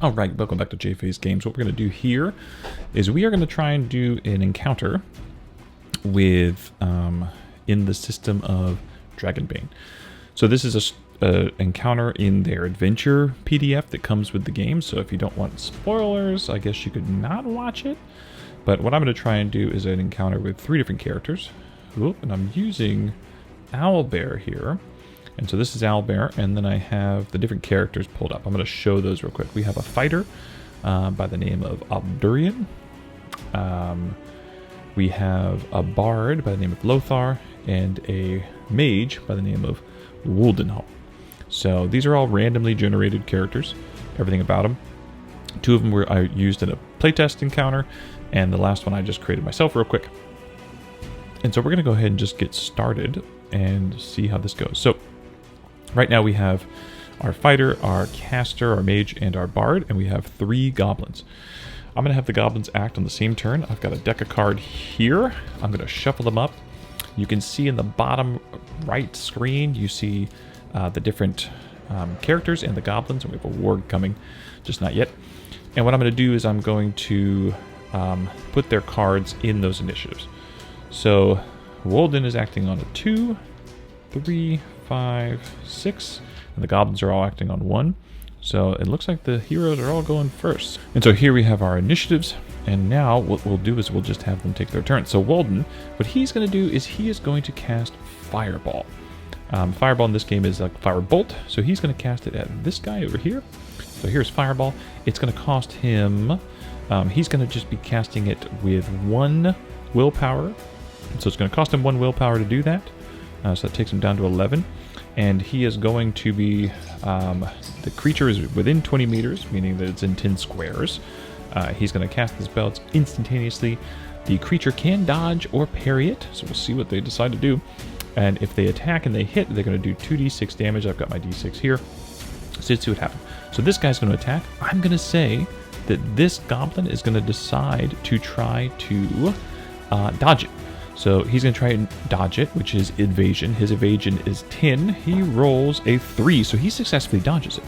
Alright, welcome back to Jface Games. What we're going to do here is we are going to try and do an encounter with, in the system of Dragonbane. So this is a encounter in their adventure PDF that comes with the game, so if you don't want spoilers, I guess you could not watch it. But what I'm going to try and do is an encounter with 3 different characters. Oop, and I'm using Owlbear here. And so this is Owlbear, and then I have the different characters pulled up. I'm going to show those real quick. We have a fighter by the name of Obdurian. We have a bard by the name of Lothar, and a mage by the name of Woldenhall. So these are all randomly generated characters, everything about them. 2 of them I used in a playtest encounter, and the last one I just created myself real quick. And so we're going to go ahead and just get started and see how this goes. So right now we have our fighter, our caster, our mage, and our bard, and we have 3 goblins. I'm going to have the goblins act on the same turn. I've got a deck of cards here. I'm going to shuffle them up. You can see in the bottom right screen, you see the different characters and the goblins, and we have a warg coming, just not yet. And what I'm going to do is I'm going to put their cards in those initiatives. So Wolden is acting on a 2, 3, 5, 6, and the goblins are all acting on 1. So it looks like the heroes are all going first. And so here we have our initiatives, and now what we'll do is we'll just have them take their turn. So Wolden, what he's going to do is he is going to cast Fireball. Fireball in this game is like Firebolt, so he's going to cast it at this guy over here. So here's Fireball. It's going to cost him, he's going to just be casting it with 1 willpower. So it's going to cost him 1 willpower to do that. So that takes him down to 11. And he is going to be, the creature is within 20 meters, meaning that it's in 10 squares. He's going to cast the spell instantaneously. The creature can dodge or parry it, so we'll see what they decide to do. And if they attack and they hit, they're going to do 2d6 damage. I've got my d6 here. So let's see what happens. So this guy's going to attack. I'm going to say that this goblin is going to decide to try to dodge it. So he's going to try and dodge it, which is evasion. His evasion is 10. He rolls a 3, so he successfully dodges it.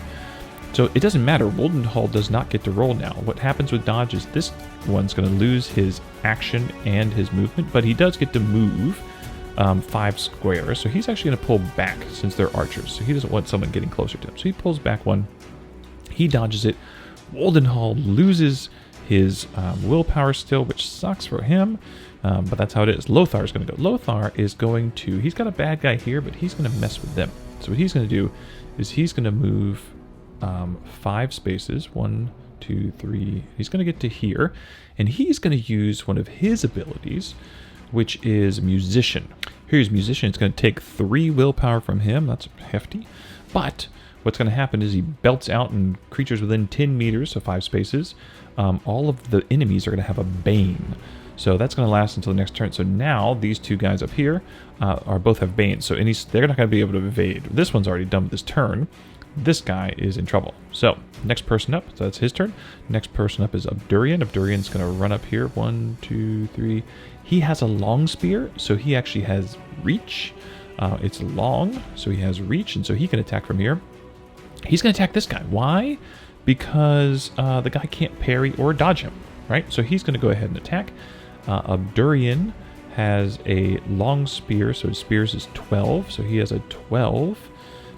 So it doesn't matter. Woldenhall does not get to roll now. What happens with dodge is this one's going to lose his action and his movement, but he does get to move 5 squares. So he's actually going to pull back since they're archers. So he doesn't want someone getting closer to him. So he pulls back 1. He dodges it. Woldenhall loses his willpower still, which sucks for him. But that's how it is. Lothar is going to go. Lothar is going to... He's got a bad guy here, but he's going to mess with them. So what he's going to do is he's going to move 5 spaces. 1, 2, 3. He's going to get to here. And he's going to use one of his abilities, which is Musician. Here's Musician. It's going to take 3 willpower from him. That's hefty. But what's going to happen is he belts out, and creatures within 10 meters, so 5 spaces, all of the enemies are going to have a Bane. So that's going to last until the next turn. So now these 2 guys up here are both have Bane. So they're not going to be able to evade. This one's already done with this turn. This guy is in trouble. So next person up, so that's his turn. Next person up is Obdurian. Obdurian's going to run up here. 1, 2, 3. He has a long spear, so he actually has reach. It's long, so he has reach, and so he can attack from here. He's going to attack this guy. Why? Because the guy can't parry or dodge him, right? So he's going to go ahead and attack. Obdurian has a long spear, so his spears is 12, so he has a 12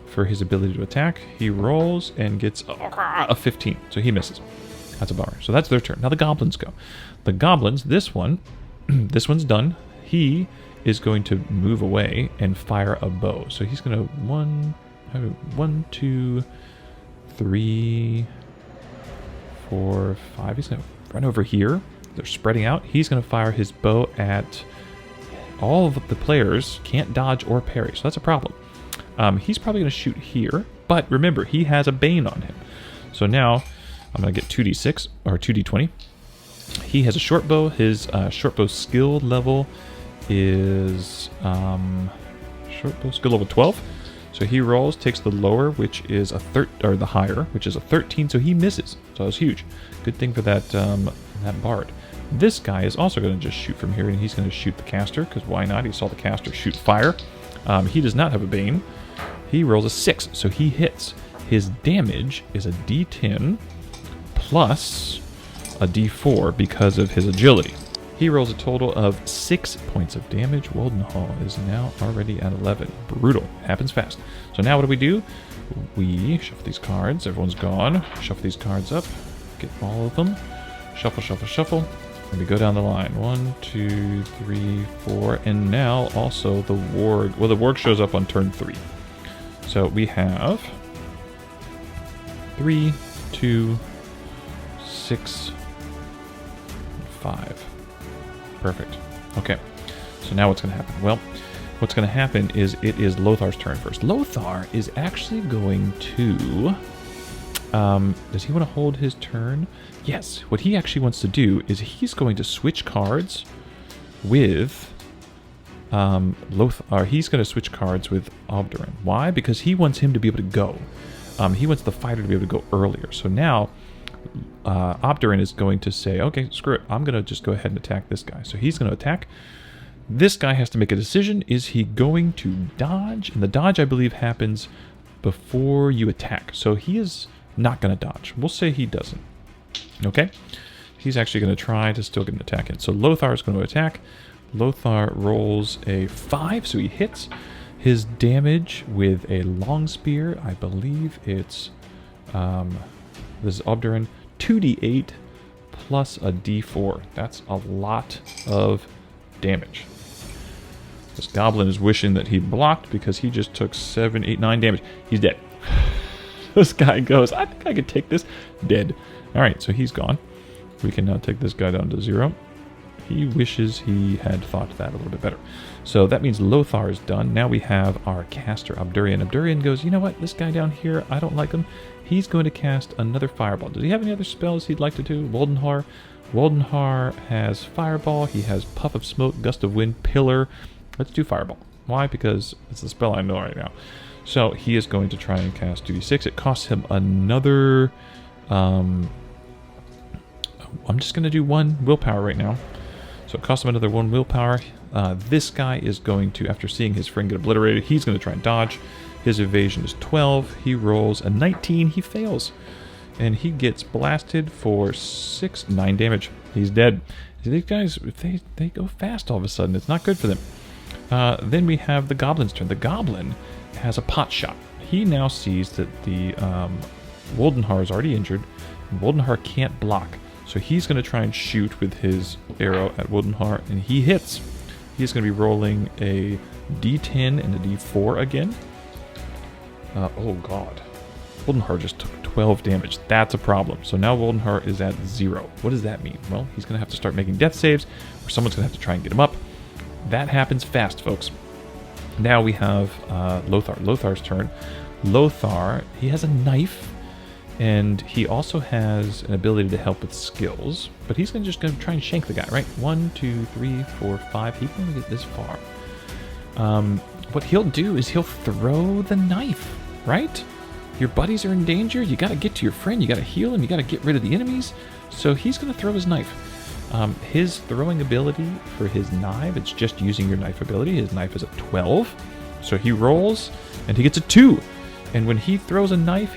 for his ability to attack. He rolls and gets a 15, so he misses. That's a bummer. So that's their turn. Now the goblins go. The goblins, this one, this one's done. He is going to move away and fire a bow. So he's going to 1, 2, 3, 4, 5. He's going to run over here. They're spreading out. He's going to fire his bow at all of the players. Can't dodge or parry, so that's a problem. He's probably going to shoot here, but remember, he has a Bane on him. So now I'm going to get 2d6 or 2d20. He has a short bow. His short bow skill level is short bow skill level 12. So he rolls, takes the lower, which is the higher, which is a 13. So he misses. So that's huge. Good thing for that bard. This guy is also going to just shoot from here, and he's going to shoot the caster, because why not? He saw the caster shoot fire. He does not have a Bane. He rolls a 6, so he hits. His damage is a d10 plus a d4 because of his agility. He rolls a total of 6 points of damage. Woldenhall is now already at 11. Brutal. Happens fast. So now what do? We shuffle these cards. Everyone's gone. Shuffle these cards up. Get all of them. Shuffle, shuffle, shuffle. And we go down the line. 1, 2, 3, 4. And now also the Warg. Well, the Warg shows up on turn 3. So we have 3, 2, 6, 5. Perfect. Okay. So now what's going to happen? Well, what's going to happen is it is Lothar's turn first. Lothar is actually going to... does he want to hold his turn? Yes. What he actually wants to do is he's going to switch cards with... Lothar. He's going to switch cards with Obdurin. Why? Because he wants him to be able to go. He wants the fighter to be able to go earlier. So now... Obdurin is going to say, okay, screw it. I'm going to just go ahead and attack this guy. So he's going to attack. This guy has to make a decision. Is he going to dodge? And the dodge, I believe, happens before you attack. So he is not going to dodge. We'll say he doesn't. Okay? He's actually going to try to still get an attack in. So Lothar is going to attack. Lothar rolls a 5, so he hits. His damage with a long spear, I believe it's... this is Obdurin. 2d8 plus a d4. That's a lot of damage. This goblin is wishing that he blocked because he just took 7, 8, 9 damage. He's dead. This guy goes, I think I could take this. Dead. Alright, so he's gone. We can now take this guy down to 0. He wishes he had thought that a little bit better. So that means Lothar is done. Now we have our caster, Obdurin. Obdurin goes, you know what? This guy down here, I don't like him. He's going to cast another fireball. Does he have any other spells he'd like to do? Woldenhar. Woldenhar has fireball. He has puff of smoke, gust of wind, pillar. Let's do fireball. Why? Because it's the spell I know right now. So he is going to try and cast 2d6. It costs him another... I'm just going to do 1 willpower right now. So it costs him another 1 willpower. This guy is going to, after seeing his friend get obliterated, he's going to try and dodge. His evasion is 12. He rolls a 19. He fails. And he gets blasted for 9 damage. He's dead. These guys, they go fast all of a sudden. It's not good for them. Then we have the goblin's turn. The goblin has a pot shot. He now sees that the Woldenhar is already injured. And Woldenhar can't block. So he's going to try and shoot with his arrow at Woldenhar, and he hits. He's going to be rolling a d10 and a d4 again. Oh god. Woldenhar just took 12 damage. That's a problem. So now Woldenhar is at 0. What does that mean? Well, he's going to have to start making death saves, or someone's going to have to try and get him up. That happens fast, folks. Now we have Lothar. Lothar's turn. Lothar, he has a knife, and he also has an ability to help with skills, but he's just going to try and shank the guy, right? 1, 2, 3, 4, 5. He can only get this far. What he'll do is he'll throw the knife, right? Your buddies are in danger. You got to get to your friend. You got to heal him. You got to get rid of the enemies. So he's going to throw his knife. His throwing ability for his knife, it's just using your knife ability. His knife is a 12. So he rolls, and he gets a 2. And when he throws a knife,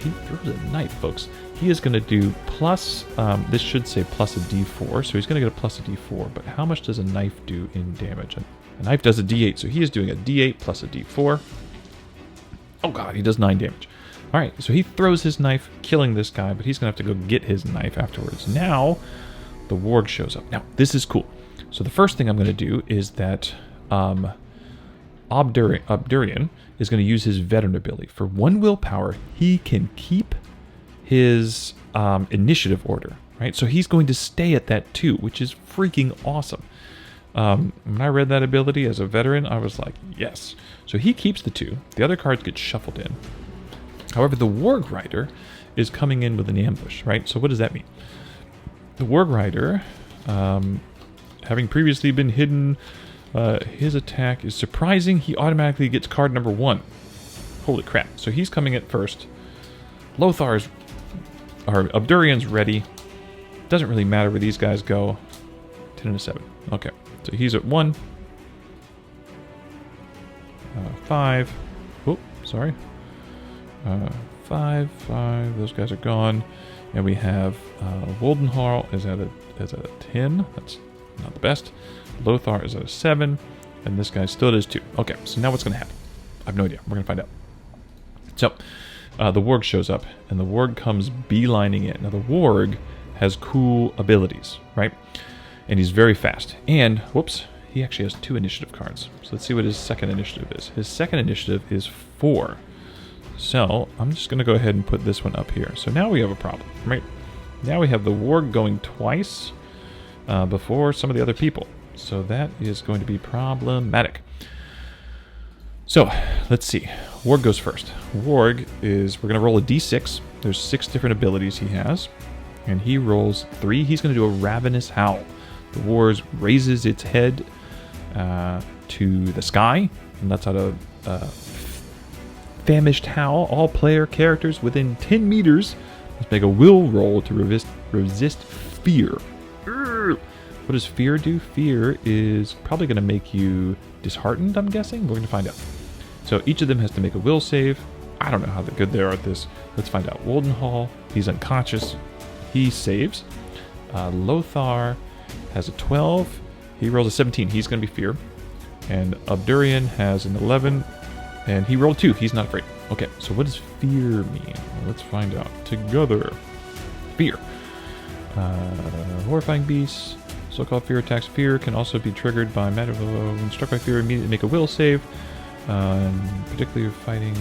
folks. He is going to do plus, this should say plus a d4, so he's going to get a plus a d4. But how much does a knife do in damage? A knife does a d8, so he is doing a d8 plus a d4. Oh god, he does 9 damage. Alright, so he throws his knife, killing this guy, but he's going to have to go get his knife afterwards. Now, the Warg shows up. Now, this is cool. So the first thing I'm going to do is that Obdurin is going to use his veteran ability. For 1 willpower, he can keep his initiative order, right? So he's going to stay at that 2, which is freaking awesome. When I read that ability as a veteran, I was like, yes. So he keeps the 2. The other cards get shuffled in. However, the Warg Rider is coming in with an ambush, right? So what does that mean? The Warg Rider, having previously been hidden, his attack is surprising. He automatically gets card number 1. Holy crap. So he's coming in first. Obdurin's ready. Doesn't really matter where these guys go. 10 and a 7. Okay. So he's at 1. 5. Oh, sorry. 5. Those guys are gone. And we have Woldenhall is at a 10. That's not the best. Lothar is at a 7. And this guy still is 2. Okay, so now what's going to happen? I have no idea. We're going to find out. So, the Warg shows up, and the Warg comes beelining in. Now, the Warg has cool abilities, right? And he's very fast. And, whoops, he actually has 2 initiative cards. So let's see what his second initiative is. His second initiative is 4. So, I'm just going to go ahead and put this one up here. So now we have a problem, right? Now we have the Warg going twice before some of the other people. So that is going to be problematic. So, let's see. Warg goes first. Warg is, we're going to roll a d6. There's 6 different abilities he has. And he rolls 3. He's going to do a Ravenous Howl. The Warg raises its head to the sky and lets out a famished howl. All player characters within 10 meters must make a will roll to resist fear. What does fear do? Fear is probably going to make you disheartened, I'm guessing. We're going to find out. So each of them has to make a will save. I don't know how good they are at this. Let's find out. Woldenhall, he's unconscious. He saves. Lothar has a 12. He rolls a 17. He's going to be fear. And Obdurian has an 11. And he rolled 2. He's not afraid. Okay, so what does fear mean? Well, let's find out together. Fear. Horrifying beasts. So-called fear attacks. Fear can also be triggered by magic. When struck by fear, immediately make a will save. Particularly fighting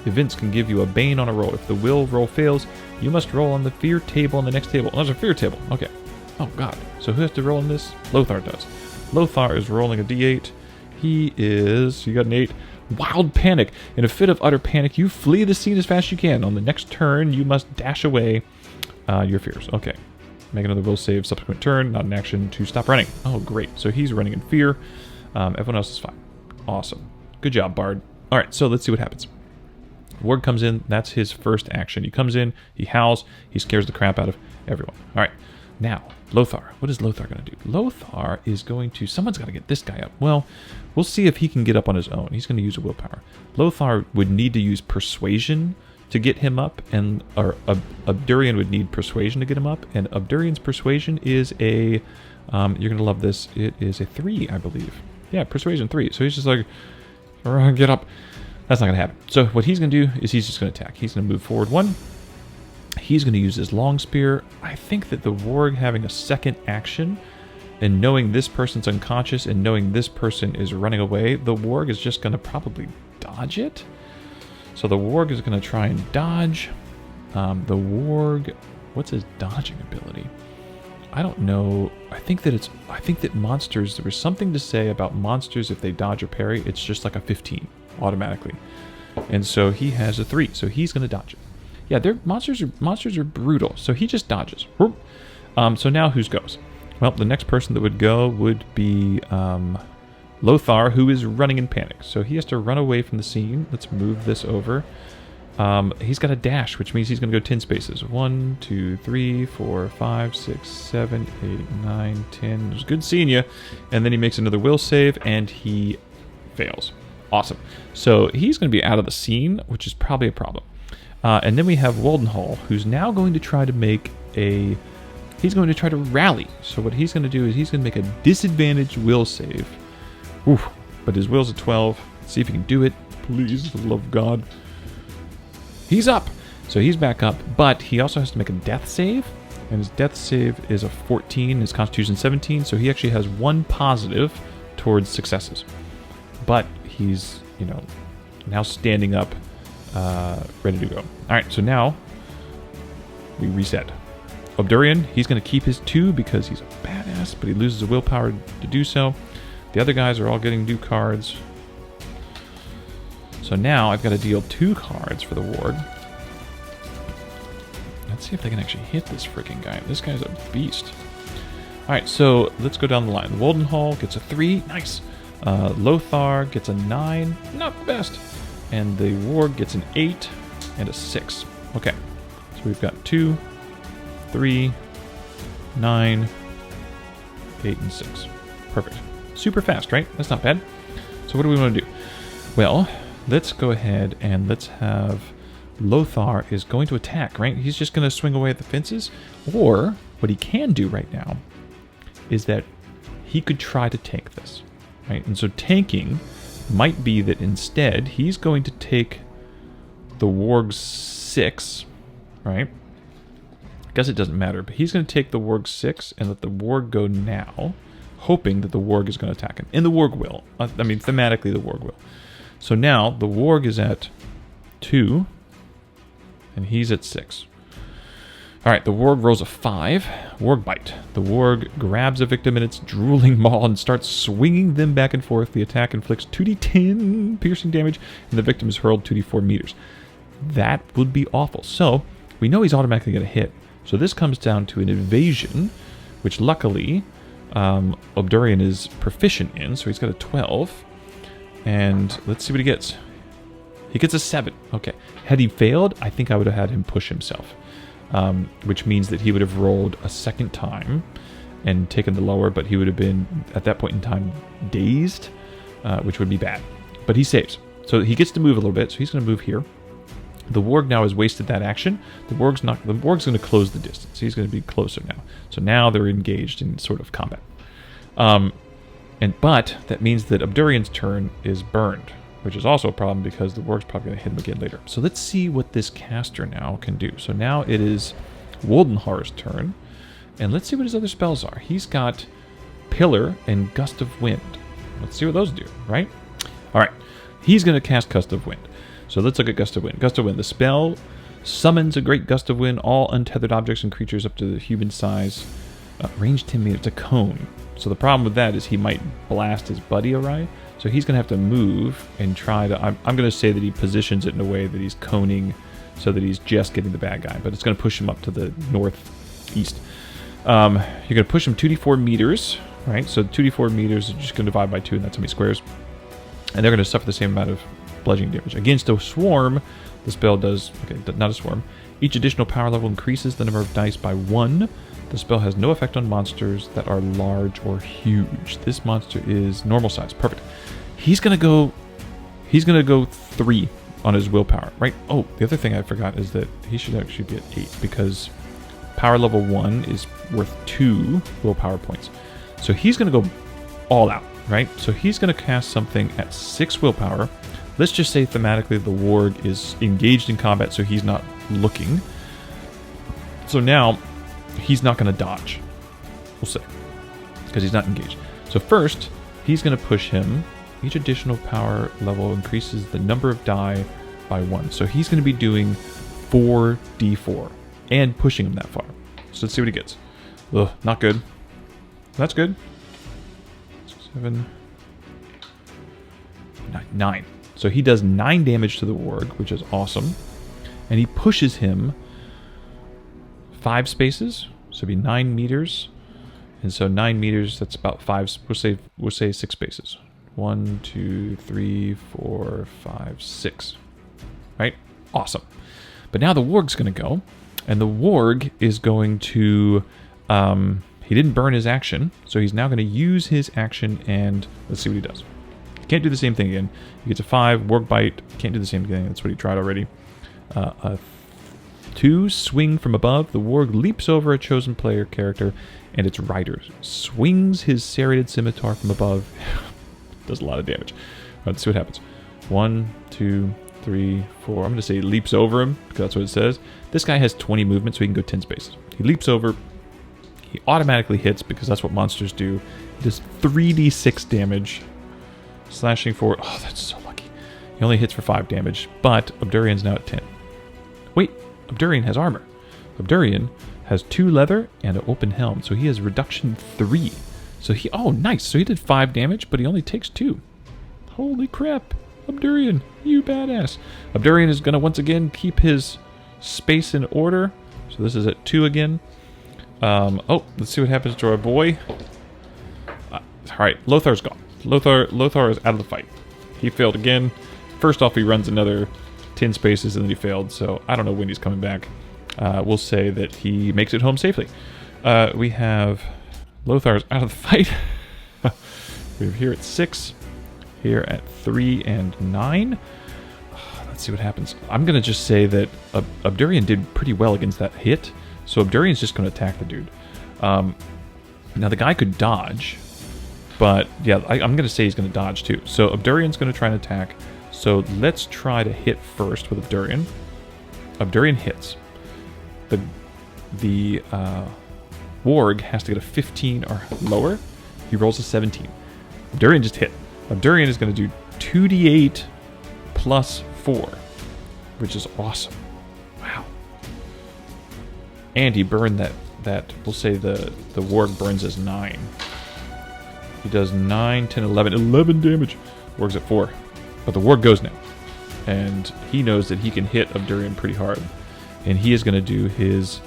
events can give you a bane on a roll. If the will roll fails, you must roll on the fear table on the next table. Oh, there's a fear table. Okay. Oh, God. So who has to roll on this? Lothar does. Lothar is rolling a d8. You got an 8. Wild panic. In a fit of utter panic, you flee the scene as fast as you can. On the next turn, you must dash away your fears. Okay. Make another will save subsequent turn, not an action to stop running. Oh, great. So he's running in fear. Everyone else is fine. Awesome. Good job, Bard. All right, so let's see what happens. Warg comes in. That's his first action. He comes in, he howls, he scares the crap out of everyone. All right, now, Lothar. What is Lothar going to do? Lothar is going to... Someone's got to get this guy up. Well, we'll see if he can get up on his own. He's going to use a willpower. Lothar would need to use persuasion to get him up, and Obdurian would need persuasion to get him up, and Obdurian's persuasion is a... you're going to love this. It is a 3, I believe. Yeah, persuasion 3. So he's just like, get up. That's not going to happen. So what he's going to do is he's just going to attack. He's going to move forward 1. He's going to use his long spear. I think that the Warg having a second action and knowing this person's unconscious and knowing this person is running away, the Warg is just going to probably dodge it. So the Warg is going to try and dodge. The Warg, what's his dodging ability? I don't know. I think that monsters, there was something to say about monsters if they dodge or parry, it's just like a 15 automatically. And so he has a 3, so he's going to dodge it. Yeah, monsters are brutal, so he just dodges. So now whose goes? Well, the next person that would go would be Lothar, who is running in panic. So he has to run away from the scene. Let's move this over. He's got a dash, which means he's going to go 10 spaces. 1, 2, 3, 4, 5, 6, 7, 8, 9, 10. It was good seeing you. And then he makes another will save, and he fails. Awesome. So he's going to be out of the scene, which is probably a problem. And then we have Woldenhall, who's now going to try to make a... He's going to try to rally. So what he's going to do is he's going to make a disadvantaged will save. Oof. But his will's a 12. Let's see if he can do it. Please, for the love of God. He's up. So he's back up. But he also has to make a death save. And his death save is a 14. His constitution 17. So he actually has 1 positive towards successes. But he's, now standing up, ready to go. All right, so now we reset. Obdurian, he's going to keep his 2 because he's a badass, but he loses the willpower to do so. The other guys are all getting new cards. So now I've got to deal 2 cards for the Warg. Let's see if they can actually hit this freaking guy. This guy's a beast. Alright, so let's go down the line. Woldenhall gets a 3. Nice. Lothar gets a 9. Not the best. And the Warg gets an 8 and a 6. Okay. So we've got 2, 3, 9, 8, and 6. Perfect. Super fast, right? That's not bad. So what do we want to do? Well, let's go ahead and let's have Lothar is going to attack, right? He's just going to swing away at the fences. Or what he can do right now is that he could try to tank this, right? And so tanking might be that instead he's going to take the Warg's 6, right? I guess it doesn't matter, but he's going to take the Warg's 6 and let the Warg go now, hoping that the Warg is going to attack him. And the Warg will. I mean, thematically, the Warg will. So now the Warg is at 2, and he's at 6. All right, the Warg rolls a 5. Warg bite. The Warg grabs a victim in its drooling maw and starts swinging them back and forth. The attack inflicts 2d10 piercing damage, and the victim is hurled 2d4 meters. That would be awful. So we know he's automatically going to hit. So this comes down to an evasion, which luckily Obdurian is proficient in. So he's got a 12. And let's see what he gets. He gets a 7. Okay. Had he failed, I think I would have had him push himself. Which means that he would have rolled a second time and taken the lower, but he would have been, at that point in time, dazed, which would be bad. But he saves. So he gets to move a little bit, so he's going to move here. The Warg now has wasted that action. The Warg's going to close the distance. He's going to be closer now. So now they're engaged in sort of combat. But that means that Obdurian's turn is burned, which is also a problem because the Warg's probably going to hit him again later. So let's see what this caster now can do. So now it is Woldenhar's turn, and let's see what his other spells are. He's got Pillar and Gust of Wind. Let's see what those do, right? All right, he's going to cast Gust of Wind. So let's look at Gust of Wind. Gust of Wind, the spell summons a great gust of wind, all untethered objects and creatures up to the human size. Range 10 meters, it's a cone. So the problem with that is he might blast his buddy awry. So he's going to have to move and try to... I'm going to say that he positions it in a way that he's coning so that he's just getting the bad guy. But it's going to push him up to the northeast. You're going to push him 2d4 meters, right? So 2d4 meters is just going to divide by 2, and that's how many squares. And they're going to suffer the same amount of bludgeoning damage. Against a swarm, the spell does... Okay, not a swarm. Each additional power level increases the number of dice by 1. The spell has no effect on monsters that are large or huge. This monster is normal size. Perfect. He's gonna go 3 on his willpower, right? Oh, the other thing I forgot is that he should actually be at 8 because power level 1 is worth 2 willpower points. So he's gonna go all out, right? So he's gonna cast something at 6 willpower. Let's just say thematically the Warg is engaged in combat, so he's not looking. So now he's not going to dodge, we'll say, because he's not engaged. So first, he's going to push him. Each additional power level increases the number of die by 1. So he's going to be doing 4d4 and pushing him that far. So let's see what he gets. Ugh, not good. That's good. 7, 9. So he does 9 damage to the Warg, which is awesome. And he pushes him 5 spaces, so it'd be 9 meters. And so 9 meters, that's about 5, we'll say 6 spaces. 1, 2, 3, 4, 5, 6. Right? Awesome. But now the Warg's going to go, and the Warg is going to... he didn't burn his action, so he's now going to use his action, and let's see what he does. He can't do the same thing again. He gets a 5, Warg Bite, can't do the same thing, that's what he tried already. A 2, swing from above. The Warg leaps over a chosen player character and its rider. Swings his serrated scimitar from above. Does a lot of damage. Let's see what happens. 1, 2, 3, 4. I'm going to say leaps over him because that's what it says. This guy has 20 movement, so he can go 10 spaces. He leaps over. He automatically hits because that's what monsters do. He does 3d6 damage. Slashing forward. Oh, that's so lucky. He only hits for 5 damage, but Obdurian's now at 10. Wait. Obdurian has armor. Obdurian has 2 leather and an open helm, so he has reduction 3. So he... Oh, nice. So he did 5 damage, but he only takes 2. Holy crap. Obdurian, you badass. Obdurian is going to once again keep his space in order. So this is at 2 again. Oh, let's see what happens to our boy. Alright, Lothar's gone. Lothar is out of the fight. He failed again. First off, he runs another 10 spaces and then he failed, so I don't know when he's coming back. We'll say that he makes it home safely. We have Lothar's out of the fight. We're here at 6, here at 3 and 9. Oh, let's see what happens. I'm going to just say that Abdurian did pretty well against that hit, so Abdurian's just going to attack the dude. Now, the guy could dodge, but yeah, I'm going to say he's going to dodge too. So Abdurian's going to try and attack. So let's try to hit first with Abdurian. Abdurian hits. The Warg has to get a 15 or lower. He rolls a 17. Abdurian just hit. Abdurian is going to do 2d8 plus 4, which is awesome. Wow. And he burned that we'll say the Warg burns as 9. He does 9, 10, 11 damage. Warg's at 4. But the Warg goes now. And he knows that he can hit Abdurian pretty hard. And he is going to do his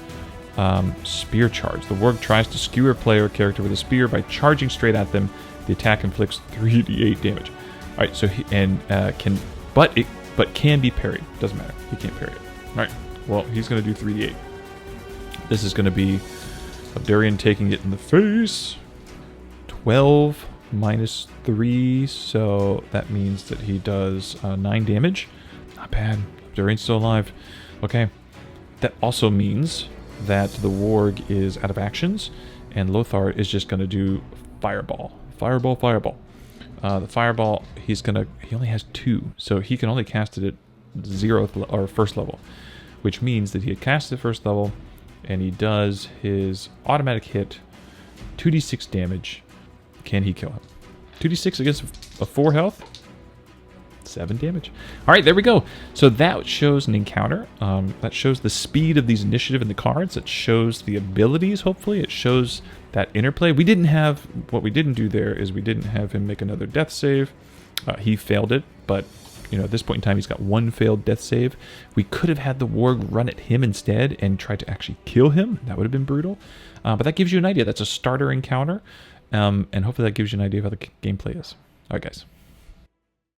spear charge. The Warg tries to skewer a player character with a spear by charging straight at them. The attack inflicts 3d8 damage. All right, so but can be parried. Doesn't matter. He can't parry it. All right. Well, he's going to do 3d8. This is going to be Abdurian taking it in the face. 12 minus 3, so that means that he does 9 damage. Not bad. Abdurian's still alive. Okay. That also means that the Warg is out of actions, and Lothar is just going to do Fireball. Fireball. The Fireball, he only has 2, so he can only cast it at 0th or 1st level, which means that he had cast it at 1st level, and he does his automatic hit, 2d6 damage. Can he kill him? 2d6 against a 4 health? 7 damage. All right, there we go. So that shows an encounter. That shows the speed of these initiative in the cards. It shows the abilities, hopefully. It shows that interplay. What we didn't do there is we didn't have him make another death save. He failed it, but at this point in time, he's got 1 failed death save. We could have had the Warg run at him instead and try to actually kill him. That would have been brutal. But that gives you an idea. That's a starter encounter. And hopefully that gives you an idea of how the gameplay is. All right, guys.